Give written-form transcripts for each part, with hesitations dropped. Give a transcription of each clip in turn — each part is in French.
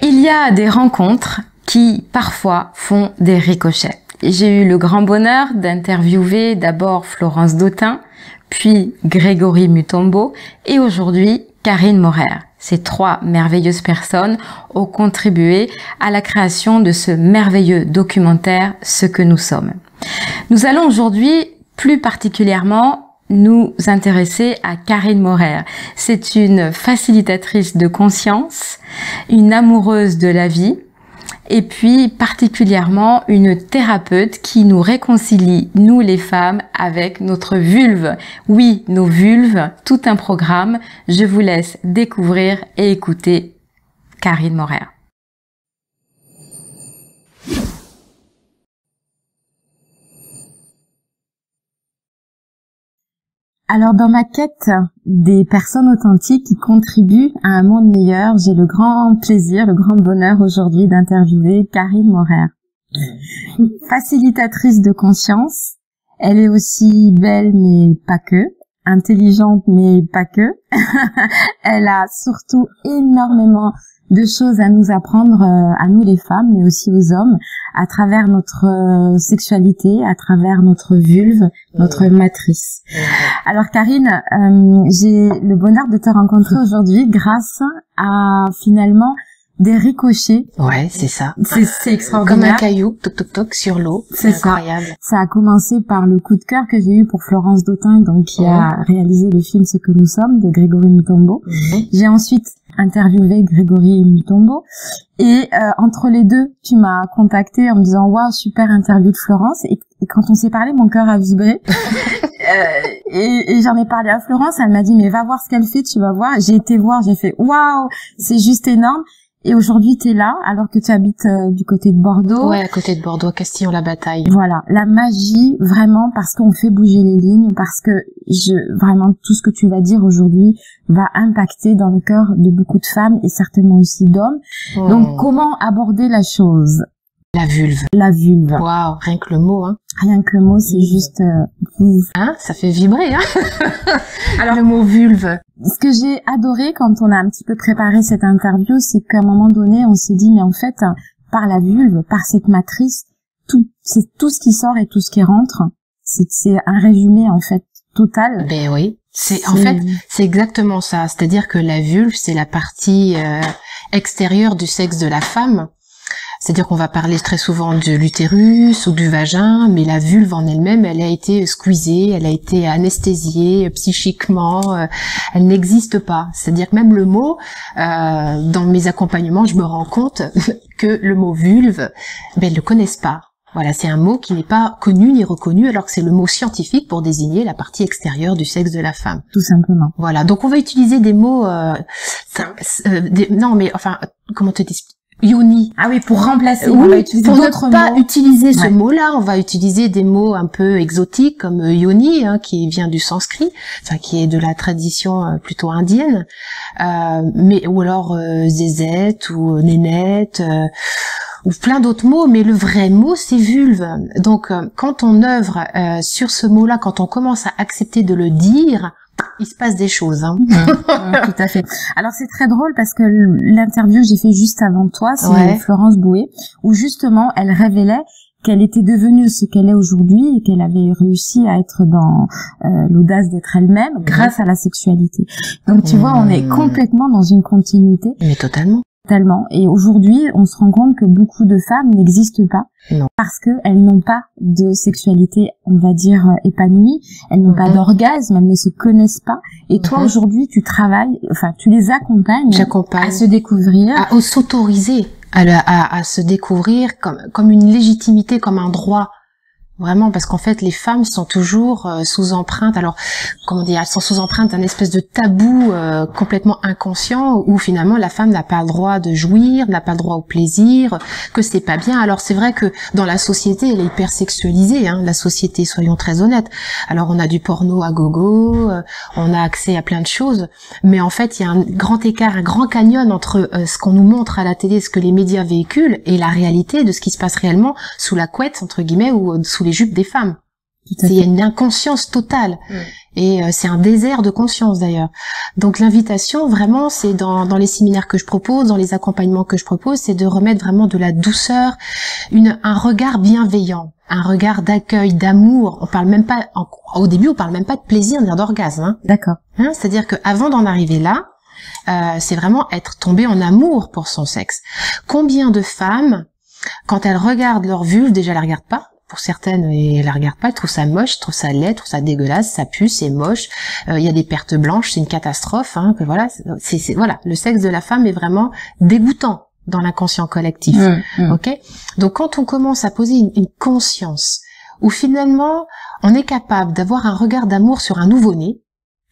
Il y a des rencontres qui parfois font des ricochets. J'ai eu le grand bonheur d'interviewer d'abord Florence Dautin, puis Grégory Mutombo et aujourd'hui Karine Maurer. Ces trois merveilleuses personnes ont contribué à la création de ce merveilleux documentaire « Ce que nous sommes ». Nous allons aujourd'hui plus particulièrement nous intéresser à Karine Maurer. C'est une facilitatrice de conscience, une amoureuse de la vie, et puis particulièrement une thérapeute qui nous réconcilie, nous les femmes, avec notre vulve. Oui, nos vulves, tout un programme. Je vous laisse découvrir et écouter Karine Maurer. Alors, dans ma quête des personnes authentiques qui contribuent à un monde meilleur, j'ai le grand plaisir, le grand bonheur aujourd'hui d'interviewer Karine Maurer. Facilitatrice de conscience, elle est aussi belle mais pas que, intelligente mais pas que. Elle a surtout énormément de choses à nous apprendre, à nous les femmes, mais aussi aux hommes, à travers notre sexualité, à travers notre vulve, notre matrice. Alors Karine, j'ai le bonheur de te rencontrer aujourd'hui grâce à finalement des ricochets. Ouais, c'est ça. C'est extraordinaire. Comme un caillou, toc toc toc sur l'eau. C'est incroyable. Ça a commencé par le coup de cœur que j'ai eu pour Florence Dautin, donc qui a réalisé le film Ce que nous sommes de Grégory Mutombo. J'ai ensuite interviewé Grégory Mutombo et entre les deux, tu m'as contacté en me disant waouh, super interview de Florence et quand on s'est parlé, mon cœur a vibré. Et j'en ai parlé à Florence, elle m'a dit mais va voir ce qu'elle fait, tu vas voir. J'ai été voir, j'ai fait waouh, c'est juste énorme. Et aujourd'hui, t'es là, alors que tu habites du côté de Bordeaux. Ouais, à côté de Bordeaux, Castillon-la-Bataille. Voilà, la magie, vraiment, parce qu'on fait bouger les lignes, parce que vraiment, tout ce que tu vas dire aujourd'hui va impacter dans le cœur de beaucoup de femmes et certainement aussi d'hommes. Donc, comment aborder la chose? La vulve. La vulve. Waouh, rien que le mot, hein. Rien que le mot, c'est juste... Hein, ça fait vibrer, hein. Alors, le mot vulve. Ce que j'ai adoré quand on a un petit peu préparé cette interview, c'est qu'à un moment donné, on s'est dit, mais en fait, par la vulve, par cette matrice, c'est tout ce qui sort et tout ce qui rentre. C'est un résumé, en fait, total. Ben oui. En fait, c'est exactement ça. C'est-à-dire que la vulve, c'est la partie extérieure du sexe de la femme. C'est-à-dire qu'on va parler très souvent de l'utérus ou du vagin, mais la vulve en elle-même, elle a été squeezée, elle a été anesthésiée psychiquement, elle n'existe pas. C'est-à-dire que même le mot, dans mes accompagnements, je me rends compte que le mot vulve, ils le connaissent pas. Voilà, c'est un mot qui n'est pas connu ni reconnu, alors que c'est le mot scientifique pour désigner la partie extérieure du sexe de la femme. Tout simplement. Voilà, donc on va utiliser des mots... non, mais enfin, comment te dire, yoni. Ah oui, pour remplacer. Oui, on va utiliser pour ne pas utiliser ce mot-là, on va utiliser des mots un peu exotiques comme yoni, hein, qui vient du sanskrit, enfin qui est de la tradition plutôt indienne, mais ou alors zézette ou nénette. Ou plein d'autres mots, mais le vrai mot, c'est vulve. Donc, quand on œuvre sur ce mot-là, quand on commence à accepter de le dire, il se passe des choses. Hein. Tout à fait. Alors, c'est très drôle parce que l'interview que j'ai fait juste avant toi, c'est Florence Bouet, où justement, elle révélait qu'elle était devenue ce qu'elle est aujourd'hui et qu'elle avait réussi à être dans l'audace d'être elle-même grâce à la sexualité. Donc, tu vois, on est complètement dans une continuité. Mais totalement. Tellement. Et aujourd'hui, on se rend compte que beaucoup de femmes n'existent pas parce que elles n'ont pas de sexualité, on va dire, épanouie. Elles n'ont pas d'orgasme, elles ne se connaissent pas. Et toi, aujourd'hui, tu travailles, enfin, tu les accompagnes à se découvrir, à s'autoriser, à se découvrir comme une légitimité, comme un droit. Vraiment, parce qu'en fait, les femmes sont toujours sous empreinte. Alors, comment dire, elles sont sous empreinte d'un espèce de tabou complètement inconscient où finalement la femme n'a pas le droit de jouir, n'a pas le droit au plaisir, que c'est pas bien. Alors c'est vrai que dans la société, elle est hyper sexualisée, hein, la société, soyons très honnêtes. Alors on a du porno à gogo, on a accès à plein de choses, mais en fait il y a un grand écart, un grand canyon entre ce qu'on nous montre à la télé, ce que les médias véhiculent, et la réalité de ce qui se passe réellement sous la couette entre guillemets ou sous les jupes des femmes. Il y a une inconscience totale. Et c'est un désert de conscience d'ailleurs. Donc l'invitation vraiment, c'est dans les séminaires que je propose, dans les accompagnements que je propose, c'est de remettre vraiment de la douceur, un regard bienveillant, un regard d'accueil, d'amour. On parle même pas, au début, on parle même pas de plaisir ni d'orgasme. Hein. D'accord. Hein, c'est-à-dire que avant d'en arriver là, c'est vraiment être tombé en amour pour son sexe. Combien de femmes, quand elles regardent leur vulve, déjà elles la regardent pas. Pour certaines, elles la regardent pas, elles trouvent ça moche, elles trouvent ça laid, elles trouvent ça dégueulasse, ça pue, c'est moche. Il y a des pertes blanches, c'est une catastrophe. Hein, que voilà, voilà, le sexe de la femme est vraiment dégoûtant dans l'inconscient collectif. Ok. Donc quand on commence à poser une conscience où finalement on est capable d'avoir un regard d'amour sur un nouveau-né.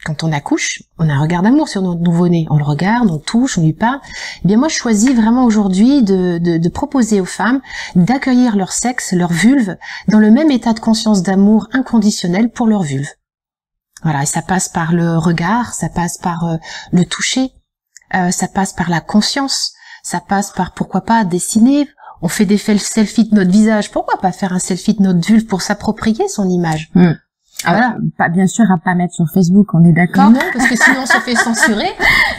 Quand on accouche, on a un regard d'amour sur notre nouveau-né. On le regarde, on le touche, on lui parle. Eh bien, moi, je choisis vraiment aujourd'hui de proposer aux femmes d'accueillir leur sexe, leur vulve, dans le même état de conscience d'amour inconditionnel pour leur vulve. Voilà, et ça passe par le regard, ça passe par le toucher, ça passe par la conscience, ça passe par, pourquoi pas, dessiner. On fait des selfies de notre visage, pourquoi pas faire un selfie de notre vulve pour s'approprier son image. Voilà. Pas bien sûr à pas mettre sur Facebook, on est d'accord. Non, parce que sinon on se fait censurer.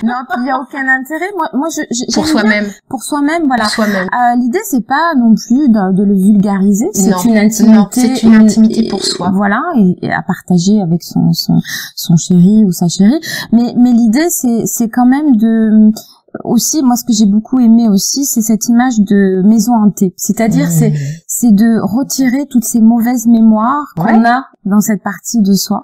Non, puis il y a aucun intérêt. Moi, pour soi-même. Pour soi-même, voilà. Pour soi-même. L'idée c'est pas non plus de le vulgariser. C'est une intimité. Non, c'est une intimité pour soi. Voilà, et à partager avec son chéri ou sa chérie. Mais l'idée c'est quand même de aussi, moi, ce que j'ai beaucoup aimé aussi, c'est cette image de maison hantée. C'est-à-dire, c'est de retirer toutes ces mauvaises mémoires qu'on a dans cette partie de soi,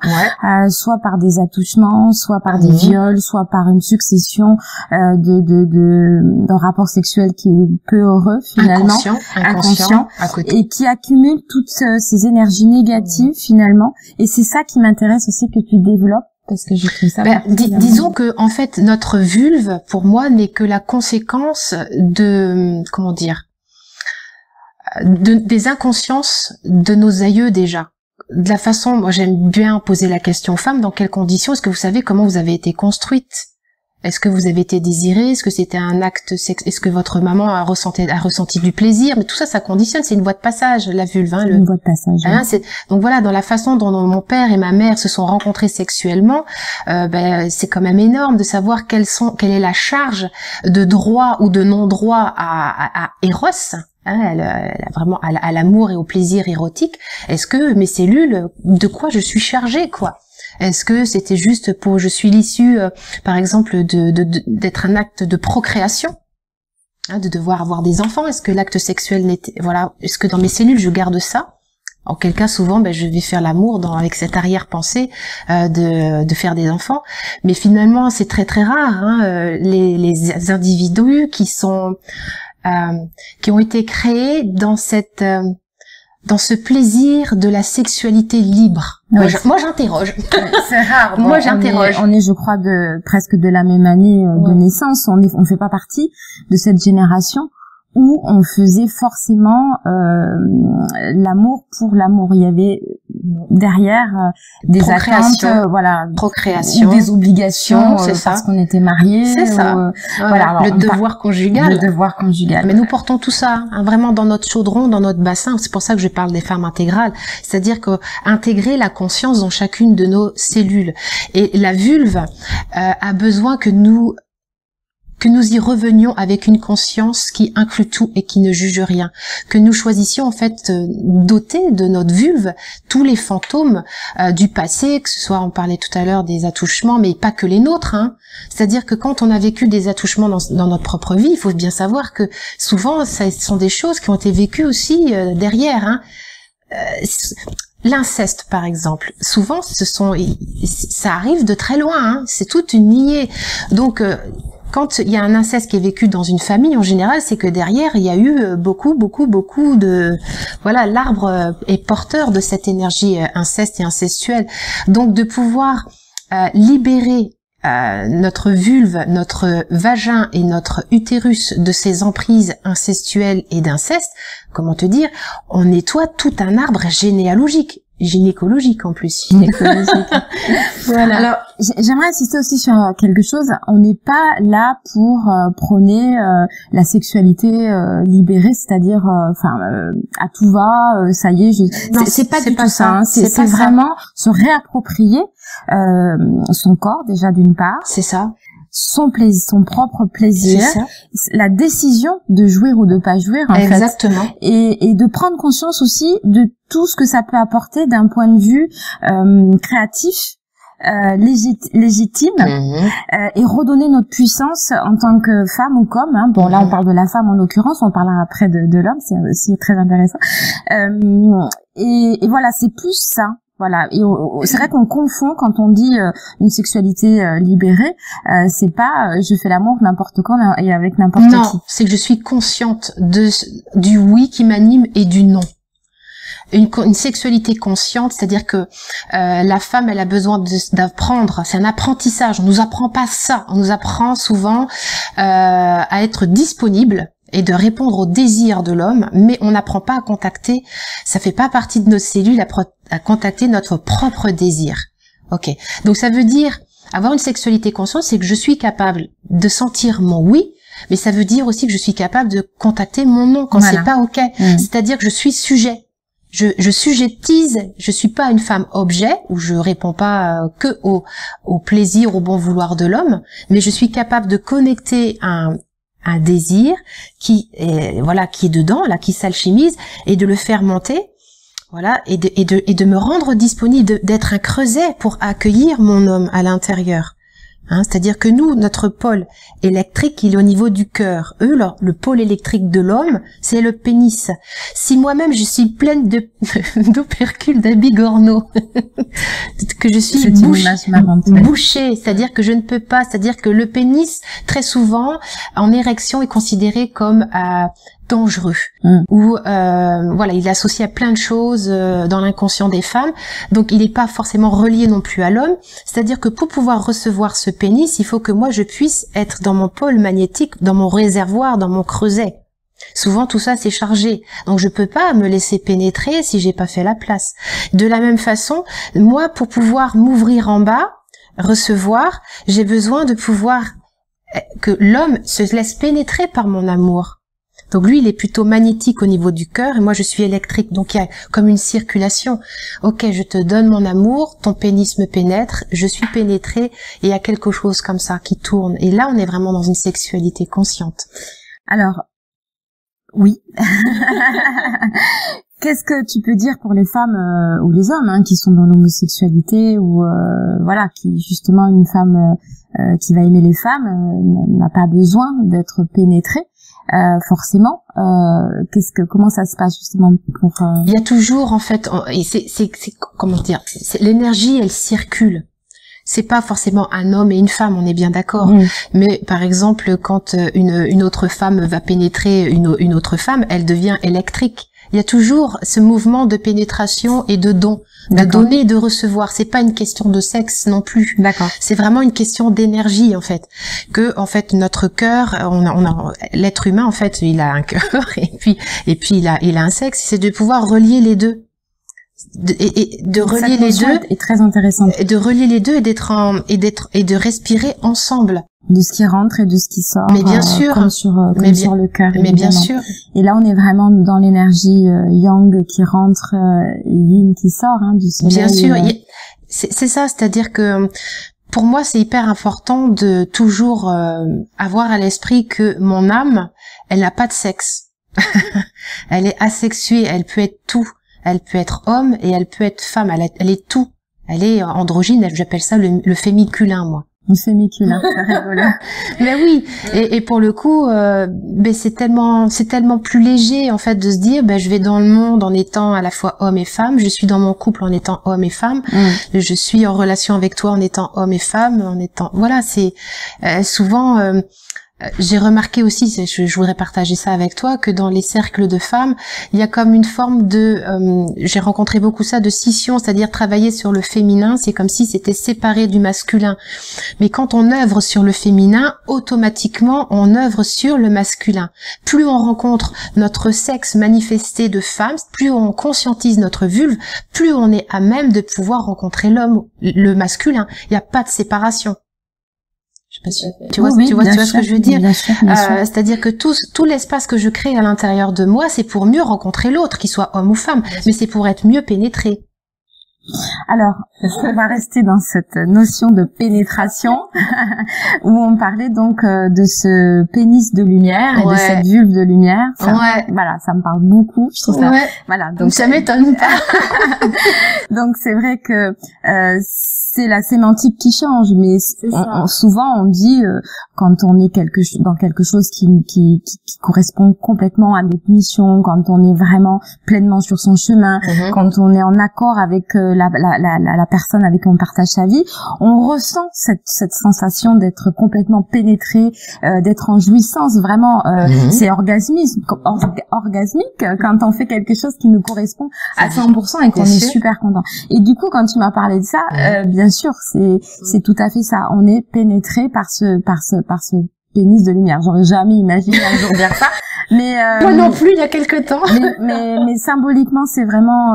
soit par des attouchements, soit par des viols, soit par une succession d'un rapport sexuel qui est peu heureux finalement, inconscient à côté. Et qui accumule toutes ces énergies négatives finalement. Et c'est ça qui m'intéresse aussi que tu développes. Parce que je trouve ça. Disons que en fait notre vulve, pour moi, n'est que la conséquence de des inconsciences de nos aïeux déjà. De la façon, moi j'aime bien poser la question aux femmes, dans quelles conditions est-ce que vous savez comment vous avez été construite? Est-ce que vous avez été désirée? Est-ce que c'était un acte sexe? Est-ce que votre maman a ressenti du plaisir? Mais tout ça, ça conditionne. C'est une voie de passage, la vulve. Hein, une voie de passage. Hein, donc voilà, dans la façon dont mon père et ma mère se sont rencontrés sexuellement, c'est quand même énorme de savoir quelle est la charge de droit ou de non-droit à Eros. Hein, elle a vraiment à l'amour et au plaisir érotique. Est-ce que mes cellules, de quoi je suis chargée, quoi? Est-ce que c'était juste pour, je suis l'issue, par exemple, d'être un acte de procréation, hein, de devoir avoir des enfants? Est-ce que l'acte sexuel n'était, voilà, est-ce que dans mes cellules je garde ça? En quel cas, souvent, je vais faire l'amour avec cette arrière-pensée de faire des enfants. Mais finalement, c'est très très rare, hein, les individus qui ont été créés dans ce plaisir de la sexualité libre. Oui. Moi, j'interroge. C'est rare. Moi, j'interroge. On est, je crois, presque de la même année de naissance. On fait pas partie de cette génération où on faisait forcément l'amour pour l'amour. Il y avait derrière des attentes, procréation, des obligations, c'est ça, parce qu'on était mariés. C'est ça. Voilà, le devoir conjugal. Le devoir conjugal. Mais nous portons tout ça, hein, vraiment dans notre chaudron, dans notre bassin. C'est pour ça que je parle des femmes intégrales. C'est-à-dire que intégrer la conscience dans chacune de nos cellules. Et la vulve a besoin que nous y revenions avec une conscience qui inclut tout et qui ne juge rien, que nous choisissions en fait doter de notre vulve tous les fantômes du passé, que ce soit, on parlait tout à l'heure des attouchements, mais pas que les nôtres, hein. C'est-à-dire que quand on a vécu des attouchements dans notre propre vie, il faut bien savoir que souvent ce sont des choses qui ont été vécues aussi derrière, hein. L'inceste, par exemple, souvent ça arrive de très loin, hein. C'est toute une lignée. Donc quand il y a un inceste qui est vécu dans une famille, en général, c'est que derrière, il y a eu beaucoup de... Voilà, l'arbre est porteur de cette énergie inceste et incestuelle. Donc, de pouvoir libérer notre vulve, notre vagin et notre utérus de ces emprises incestuelles et d'inceste, comment te dire, on nettoie tout un arbre généalogique. gynécologique en plus. Gynécologique. Voilà. Alors, j'aimerais insister aussi sur quelque chose. On n'est pas là pour prôner la sexualité libérée, c'est-à-dire, à tout va, ça y est. Non, c'est pas du tout ça. Hein. C'est vraiment se réapproprier son corps déjà d'une part. C'est ça. Son plaisir, son propre plaisir, la décision de jouir ou de pas jouir, en Exactement. fait, et de prendre conscience aussi de tout ce que ça peut apporter d'un point de vue créatif, légitime, et redonner notre puissance en tant que femme ou qu'homme. Hein. Bon, là, on parle de la femme en l'occurrence, on parlera après de l'homme, c'est aussi très intéressant. Et voilà, c'est plus ça. Voilà, et c'est vrai qu'on confond quand on dit une sexualité libérée, c'est pas je fais l'amour n'importe quand et avec n'importe qui. Non, c'est que je suis consciente du oui qui m'anime et du non. Une sexualité consciente, c'est-à-dire que la femme, elle a besoin d'apprendre, c'est un apprentissage, on nous apprend pas ça, on nous apprend souvent à être disponible et de répondre aux désirs de l'homme, mais on n'apprend pas à contacter, ça fait pas partie de nos cellules à contacter notre propre désir. Ok, donc ça veut dire, avoir une sexualité consciente, c'est que je suis capable de sentir mon oui, mais ça veut dire aussi que je suis capable de contacter mon non quand c'est pas ok. C'est-à-dire que je suis sujet. Je sujettise, je suis pas une femme objet où je réponds pas que au plaisir, au bon vouloir de l'homme, mais je suis capable de connecter un désir qui est dedans, là, qui s'alchimise, et de le faire monter, voilà, et de me rendre disponible, d'être un creuset pour accueillir mon homme à l'intérieur. Hein, c'est-à-dire que nous, notre pôle électrique, il est au niveau du cœur. Eux, le pôle électrique de l'homme, c'est le pénis. Si moi-même je suis pleine d'opercules d'abigorneau, que je suis bouchée, c'est-à-dire que je ne peux pas, c'est-à-dire que le pénis, très souvent, en érection, est considéré comme dangereux, ou voilà, il est associé à plein de choses dans l'inconscient des femmes, donc il n'est pas forcément relié non plus à l'homme, c'est-à-dire que pour pouvoir recevoir ce pénis, il faut que moi je puisse être dans mon pôle magnétique, dans mon réservoir, dans mon creuset. Souvent tout ça c'est chargé, donc je peux pas me laisser pénétrer si j'ai pas fait la place. De la même façon, moi pour pouvoir m'ouvrir en bas, recevoir, j'ai besoin de pouvoir que l'homme se laisse pénétrer par mon amour. Donc lui, il est plutôt magnétique au niveau du cœur et moi je suis électrique. Donc il y a comme une circulation. Ok, je te donne mon amour, ton pénis me pénètre, je suis pénétrée et il y a quelque chose comme ça qui tourne. Et là, on est vraiment dans une sexualité consciente. Alors, oui. Qu'est-ce que tu peux dire pour les femmes ou les hommes qui sont dans l'homosexualité ou voilà, qui justement une femme qui va aimer les femmes n'a pas besoin d'être pénétrée forcément. Comment ça se passe justement pour Il y a toujours en fait, et c'est comment dire, l'énergie elle circule. C'est pas forcément un homme et une femme, on est bien d'accord. Mais par exemple, quand une autre femme va pénétrer une autre femme, elle devient électrique. Il y a toujours ce mouvement de pénétration et de don, de donner et de recevoir. C'est pas une question de sexe non plus. D'accord. C'est vraiment une question d'énergie en fait. Que en fait notre cœur, l'être humain en fait, il a un cœur et puis il a un sexe. C'est de pouvoir relier les deux. De relier les deux est très intéressante. De relier les deux et de respirer ensemble. De ce qui rentre et de ce qui sort. Mais bien sûr. Comme sur le cœur. Mais bien sûr. Et là, on est vraiment dans l'énergie yang qui rentre et yin qui sort, du soleil. Bien sûr. C'est ça, c'est-à-dire que pour moi, c'est hyper important de toujours avoir à l'esprit que mon âme, elle n'a pas de sexe. Elle est asexuée, elle peut être tout. Elle peut être homme et elle peut être femme. Elle est tout. Elle est androgyne. J'appelle ça le fémiculin, moi. Le fémiculin, c'est rigolo. Mais oui. Et pour le coup, c'est tellement plus léger en fait de se dire, je vais dans le monde en étant à la fois homme et femme. Je suis dans mon couple en étant homme et femme. Je suis en relation avec toi en étant homme et femme. Voilà, c'est souvent. j'ai remarqué aussi, je voudrais partager ça avec toi, que dans les cercles de femmes, il y a comme une forme de, j'ai rencontré beaucoup ça, de scission, c'est-à-dire travailler sur le féminin, c'est comme si c'était séparé du masculin. Mais quand on œuvre sur le féminin, automatiquement, on œuvre sur le masculin. Plus on rencontre notre sexe manifesté de femmes, plus on conscientise notre vulve, plus on est à même de pouvoir rencontrer l'homme, le masculin. Il n'y a pas de séparation. Je sais pas si tu vois, tu vois ce que je veux dire. C'est-à-dire que tout l'espace que je crée à l'intérieur de moi, c'est pour mieux rencontrer l'autre, qu'il soit homme ou femme, mais c'est pour être mieux pénétré. Alors, on va rester dans cette notion de pénétration où on parlait donc de ce pénis de lumière et de cette vulve de lumière. Ça, voilà, ça me parle beaucoup. Je trouve ça. Voilà, donc ça m'étonne pas. Donc c'est vrai que c'est la sémantique qui change, mais souvent on dit quand on est dans quelque chose qui correspond complètement à notre mission, quand on est vraiment pleinement sur son chemin, quand on est en accord avec la personne avec qui on partage sa vie, on ressent cette sensation d'être complètement pénétré, d'être en jouissance, vraiment c'est orgasmique quand on fait quelque chose qui nous correspond à 100% et qu'on est super content. Et du coup, quand tu m'as parlé de ça, bien sûr, c'est tout à fait ça. On est pénétré par ce pénis de lumière. J'aurais jamais imaginé un jour dire ça. Mais moi non plus, il y a quelque temps. mais symboliquement, c'est vraiment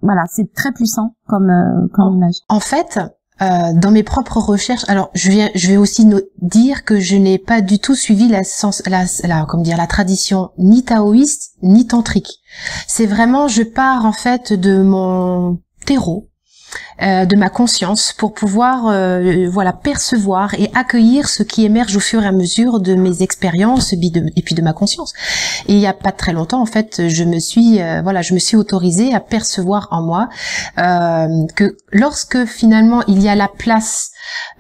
voilà, c'est très puissant comme image. En fait, dans mes propres recherches, alors je vais aussi dire que je n'ai pas du tout suivi la tradition ni taoïste ni tantrique. C'est vraiment, je pars en fait de mon terreau, de ma conscience pour pouvoir percevoir et accueillir ce qui émerge au fur et à mesure de mes expériences et puis de ma conscience. Et il y a pas très longtemps en fait, je me suis autorisée à percevoir en moi que lorsque finalement il y a la place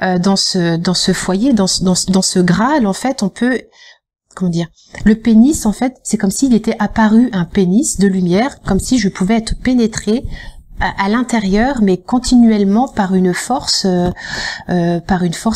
dans ce foyer, dans ce Graal, en fait, on peut, comment dire, le pénis, en fait, c'est comme s'il était apparu un pénis de lumière, comme si je pouvais être pénétrée à l'intérieur, mais continuellement par une force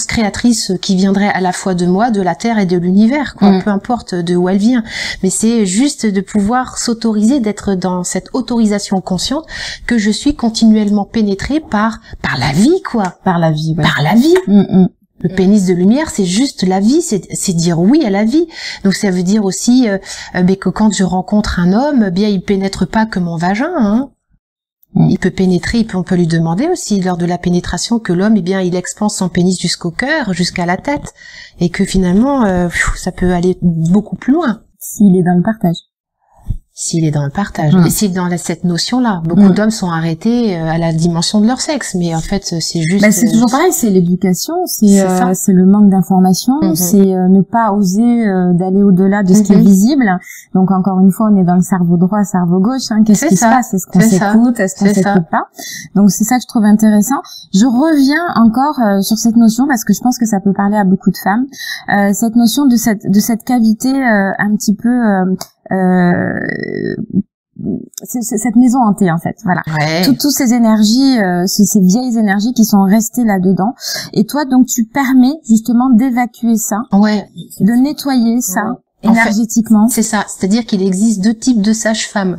créatrice qui viendrait à la fois de moi, de la terre et de l'univers, quoi. Peu importe de où elle vient, mais c'est juste de pouvoir s'autoriser, d'être dans cette autorisation consciente que je suis continuellement pénétrée par la vie, quoi. Par la vie, par la vie. Le pénis de lumière, c'est juste la vie, c'est dire oui à la vie. Donc ça veut dire aussi que quand je rencontre un homme, bien il pénètre pas que mon vagin, hein. Il peut pénétrer, on peut lui demander aussi lors de la pénétration que l'homme, eh bien, il expanse son pénis jusqu'au cœur, jusqu'à la tête, et que finalement, ça peut aller beaucoup plus loin. S'il est dans le partage. S'il est dans le partage. Et c'est dans cette notion-là. Beaucoup d'hommes sont arrêtés à la dimension de leur sexe, mais en fait, c'est juste... c'est toujours pareil, c'est l'éducation, c'est le manque d'information, c'est ne pas oser d'aller au-delà de ce qui est visible. Donc encore une fois, on est dans le cerveau droit, cerveau gauche. Hein. Qu'est-ce qui se passe? Est-ce qu'on s'écoute? Est-ce qu'on s'écoute pas? Donc c'est ça que je trouve intéressant. Je reviens encore sur cette notion parce que je pense que ça peut parler à beaucoup de femmes. Cette notion de cette cavité un petit peu... c'est cette maison hantée en fait, voilà. Toutes ces énergies, ces vieilles énergies qui sont restées là-dedans. Et toi, donc, tu permets justement d'évacuer ça, de nettoyer ça énergétiquement. En fait, c'est ça, c'est-à-dire qu'il existe 2 types de sages-femmes.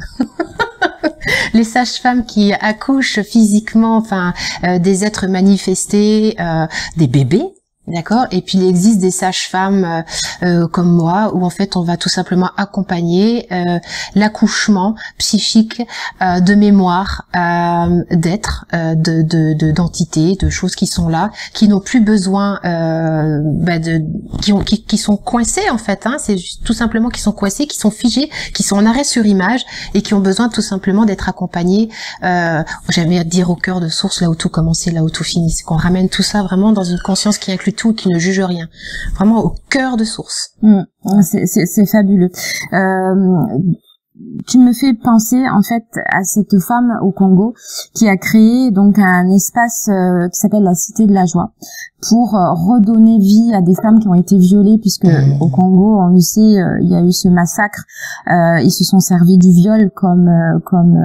Les sages-femmes qui accouchent physiquement, des êtres manifestés, des bébés. D'accord. Et puis il existe des sages-femmes comme moi où en fait on va tout simplement accompagner l'accouchement psychique de mémoire, d'êtres, d'entités, de choses qui sont là, qui n'ont plus besoin qui sont coincées en fait. Hein, c'est tout simplement qui sont coincées, qui sont figées, qui sont en arrêt sur image et qui ont besoin tout simplement d'être accompagnées. J'aimais dire au cœur de source, là où tout commence et là où tout finit. C'est qu'on ramène tout ça vraiment dans une conscience qui inclut tout, qui ne juge rien, vraiment au cœur de source. C'est fabuleux. Tu me fais penser en fait à cette femme au Congo qui a créé donc un espace qui s'appelle la Cité de la Joie, pour redonner vie à des femmes qui ont été violées, puisque au Congo, on le sait, il y a eu ce massacre. Ils se sont servis du viol comme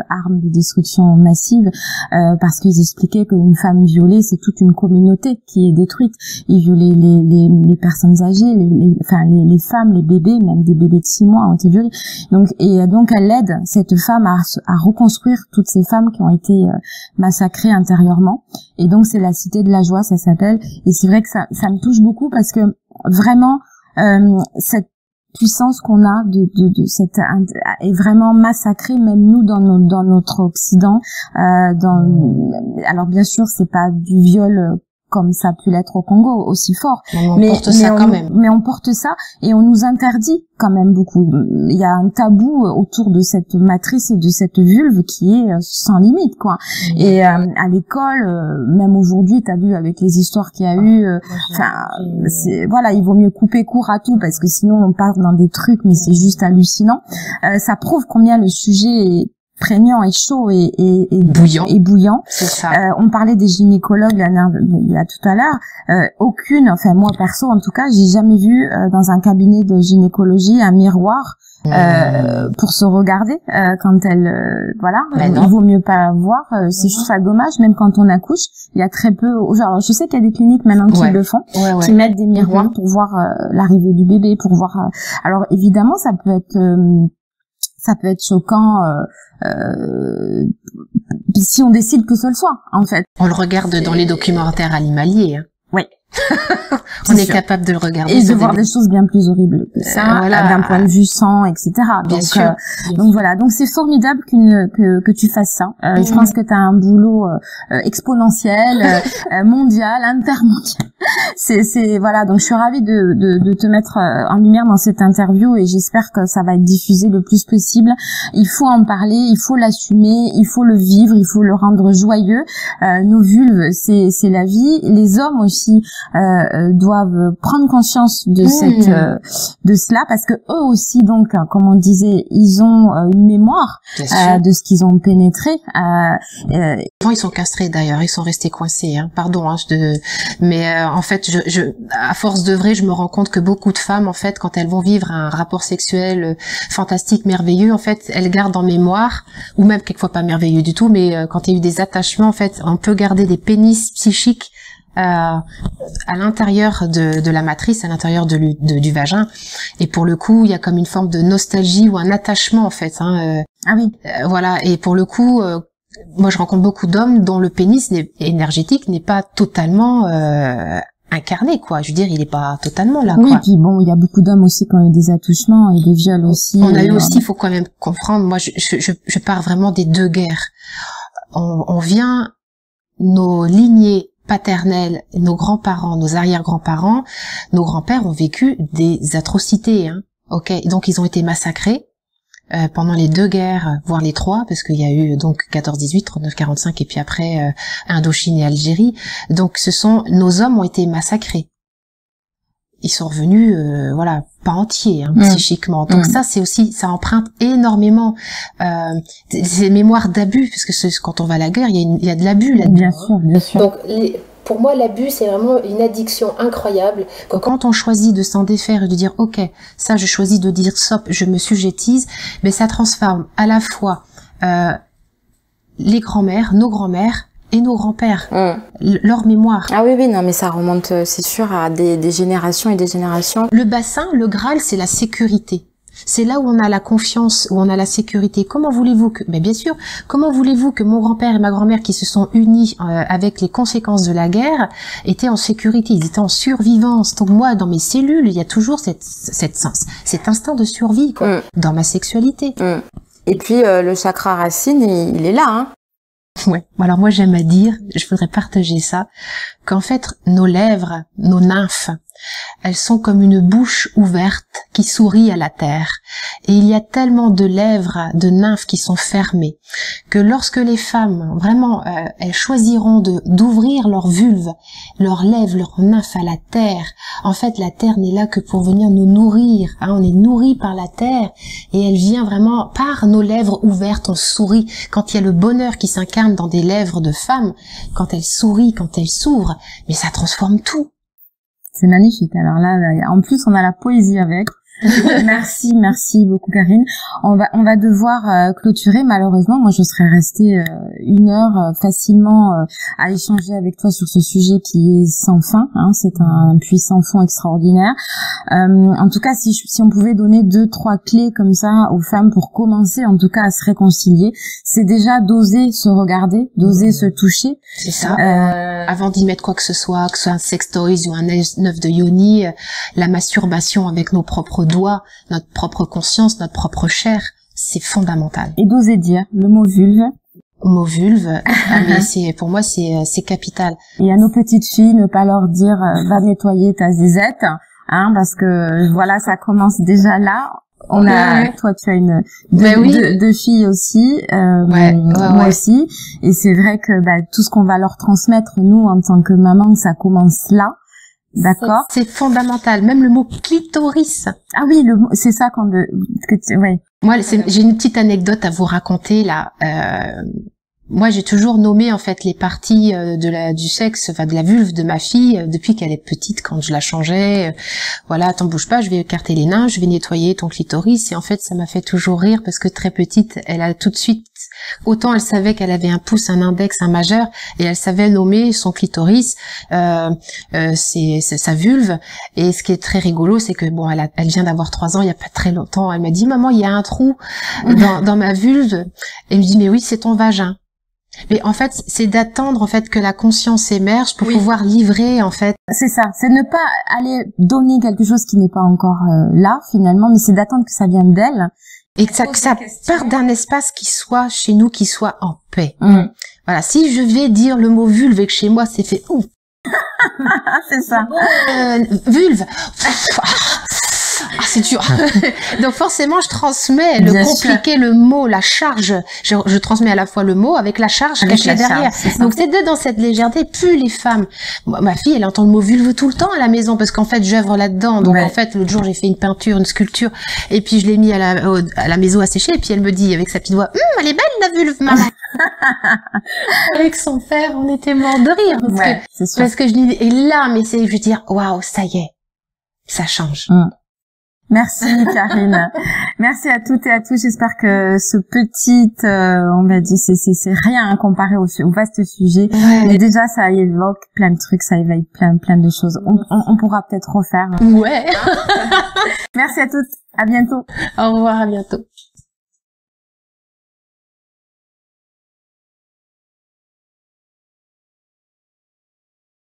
arme de destruction massive, parce qu'ils expliquaient qu'une femme violée, c'est toute une communauté qui est détruite. Ils violaient les personnes âgées, les femmes, les bébés, même des bébés de 6 mois ont été violés. Donc elle aide cette femme à reconstruire toutes ces femmes qui ont été massacrées intérieurement. Et donc c'est la Cité de la Joie, ça s'appelle. Et c'est vrai que ça me touche beaucoup parce que vraiment cette puissance qu'on a de cette est vraiment massacrée, même nous dans notre Occident. Alors bien sûr c'est pas du viol comme ça a pu l'être au Congo, aussi fort. Mais on porte ça et on nous interdit quand même beaucoup. Il y a un tabou autour de cette matrice et de cette vulve qui est sans limite, quoi. Et à l'école, même aujourd'hui, t'as vu avec les histoires qu'il y a eu, voilà, il vaut mieux couper court à tout parce que sinon on part dans des trucs, mais c'est juste hallucinant. Ça prouve combien le sujet est prégnant et chaud et bouillant. C'est ça. On parlait des gynécologues il y a tout à l'heure. Aucune, enfin moi perso en tout cas, j'ai jamais vu dans un cabinet de gynécologie un miroir pour se regarder quand elle il vaut mieux pas voir. C'est juste ça dommage. Même quand on accouche, il y a très peu. Genre, je sais qu'il y a des cliniques maintenant qui le font, qui mettent des miroirs pour voir l'arrivée du bébé, pour voir. Alors évidemment, ça peut être choquant si on décide que ce le soit, en fait. On le regarde dans les documentaires animaliers. Hein. Oui. On est capable de le regarder. Et de voir des choses bien plus horribles que ça, d'un point de vue sang, etc. Donc voilà. Donc c'est formidable que tu fasses ça. Je pense que tu as un boulot exponentiel, mondial, intermondial. Voilà. Donc je suis ravie de te mettre en lumière dans cette interview et j'espère que ça va être diffusé le plus possible. Il faut en parler, il faut l'assumer, il faut le vivre, il faut le rendre joyeux. Nos vulves, c'est la vie. Les hommes aussi doivent prendre conscience de de cela parce que eux aussi, donc comme on disait, ils ont une mémoire de ce qu'ils ont pénétré. Ils sont castrés d'ailleurs, ils sont restés coincés. Hein. Pardon, mais en fait, à force d'œuvrer, je me rends compte que beaucoup de femmes, en fait, quand elles vont vivre un rapport sexuel fantastique, merveilleux, en fait, elles gardent en mémoire, ou même quelquefois pas merveilleux du tout, mais quand il y a eu des attachements, en fait, on peut garder des pénis psychiques à l'intérieur de la matrice, à l'intérieur du vagin, et pour le coup il y a comme une forme de nostalgie ou un attachement en fait. Voilà, et pour le coup moi je rencontre beaucoup d'hommes dont le pénis énergétique n'est pas totalement incarné, quoi. Je veux dire, il est pas totalement là. Oui, puis bon, il y a beaucoup d'hommes aussi qui ont eu des attouchements et des viols aussi. On a eu aussi, il faut quand même comprendre. Moi, je pars vraiment des deux guerres. On vient, nos lignées paternels, nos grands-parents, nos arrière-grands-parents, nos grands-pères ont vécu des atrocités, hein. Ok, donc ils ont été massacrés pendant les deux guerres, voire les trois, parce qu'il y a eu donc 14-18, 39-45 et puis après Indochine et Algérie. Donc nos hommes ont été massacrés. Ils sont revenus, pas entiers, hein, psychiquement. Donc ça, c'est aussi, ça emprunte énormément ces mémoires d'abus, parce que quand on va à la guerre, il y a de l'abus là-dedans. Bien sûr. Donc, pour moi, l'abus, c'est vraiment une addiction incroyable. Quand on choisit de s'en défaire et de dire, ok, ça, je choisis de dire stop, je me sujettise, mais ça transforme à la fois les grands-mères, nos grands-mères, et nos grands-pères, leur mémoire. Ah oui, non, mais ça remonte, c'est sûr, à des générations et des générations. Le bassin, le Graal, c'est la sécurité. C'est là où on a la confiance, où on a la sécurité. Comment voulez-vous que, mais bien sûr, comment voulez-vous que mon grand-père et ma grand-mère qui se sont unis avec les conséquences de la guerre étaient en sécurité, ils étaient en survivance. Donc moi, dans mes cellules, il y a toujours cet instinct de survie, quoi, dans ma sexualité. Et puis le chakra racine, il est là, hein. Ouais. Alors moi j'aime à dire, je voudrais partager ça, qu'en fait nos lèvres, nos nymphes, elles sont comme une bouche ouverte qui sourit à la terre. Et il y a tellement de lèvres de nymphes qui sont fermées que lorsque les femmes, vraiment, elles choisiront d'ouvrir leur vulve, leurs lèvres, leurs nymphes à la terre, en fait, la terre n'est là que pour venir nous nourrir. Hein, on est nourri par la terre et elle vient vraiment par nos lèvres ouvertes, on sourit. Quand il y a le bonheur qui s'incarne dans des lèvres de femmes, quand elles sourient, quand elles s'ouvrent, mais ça transforme tout. C'est magnifique. Alors là, en plus, on a la poésie avec. Merci beaucoup Karine. On va devoir clôturer. Malheureusement, moi je serais restée 1 heure facilement à échanger avec toi sur ce sujet qui est sans fin. Hein, c'est un puissant fond extraordinaire. En tout cas, si on pouvait donner 2-3 clés comme ça aux femmes pour commencer, en tout cas à se réconcilier, c'est déjà d'oser se regarder, d'oser se toucher. C'est ça. Avant d'y mettre quoi que ce soit un sex toys ou un œuf de yoni, la masturbation avec nos propres doigts, notre propre conscience, notre propre chair, c'est fondamental. Et d'oser dire le mot vulve. Mot vulve, mais pour moi c'est capital. Et à nos petites filles, ne pas leur dire va nettoyer ta zézette, hein, parce que voilà, ça commence déjà là. Toi tu as deux filles aussi, moi aussi, et c'est vrai que tout ce qu'on va leur transmettre nous en tant que maman, ça commence là. D'accord. C'est fondamental. Même le mot clitoris. Ah oui, c'est ça ouais. Moi, j'ai une petite anecdote à vous raconter là. Moi, j'ai toujours nommé en fait les parties du sexe, enfin de la vulve de ma fille depuis qu'elle est petite. Quand je la changeais, voilà, t'en bouge pas, je vais écarter les nains, je vais nettoyer ton clitoris. Et en fait, ça m'a fait toujours rire parce que très petite, elle a tout de suite, autant elle savait qu'elle avait un pouce, un index, un majeur, et elle savait nommer son clitoris, c'est sa vulve. Et ce qui est très rigolo, c'est que bon, elle vient d'avoir 3 ans, il y a pas très longtemps. Elle m'a dit, maman, il y a un trou dans ma vulve. Et elle me dit, mais oui, c'est ton vagin. Mais en fait, c'est d'attendre en fait que la conscience émerge pour pouvoir livrer en fait. C'est ça, c'est ne pas aller donner quelque chose qui n'est pas encore là finalement, mais c'est d'attendre que ça vienne d'elle. Et que ça parte d'un espace qui soit chez nous, qui soit en paix. Voilà, si je vais dire le mot vulve et que chez moi c'est fait ouf. C'est ça. Vulve. Ah, c'est dur. Donc forcément, je transmets le compliqué, le mot, la charge. Je transmets à la fois le mot avec la charge cachée derrière. Donc c'est dans cette légèreté. Plus les femmes, ma fille, elle entend le mot vulve tout le temps à la maison parce qu'en fait, j'œuvre là-dedans. Donc en fait, l'autre jour, j'ai fait une peinture, une sculpture, et puis je l'ai mis à la maison à sécher. Et puis elle me dit avec sa petite voix, elle est belle la vulve, maman. Avec son père, on était mort de rire parce que je dis, et là, mais je veux dire, waouh, ça y est, ça change. Merci Karine. Merci à toutes et à tous. J'espère que ce petit, on va dire, c'est rien comparé au vaste sujet. Mais déjà, ça évoque plein de trucs, ça éveille plein de choses. On pourra peut-être refaire. Ouais. Merci à toutes. À bientôt. Au revoir, à bientôt.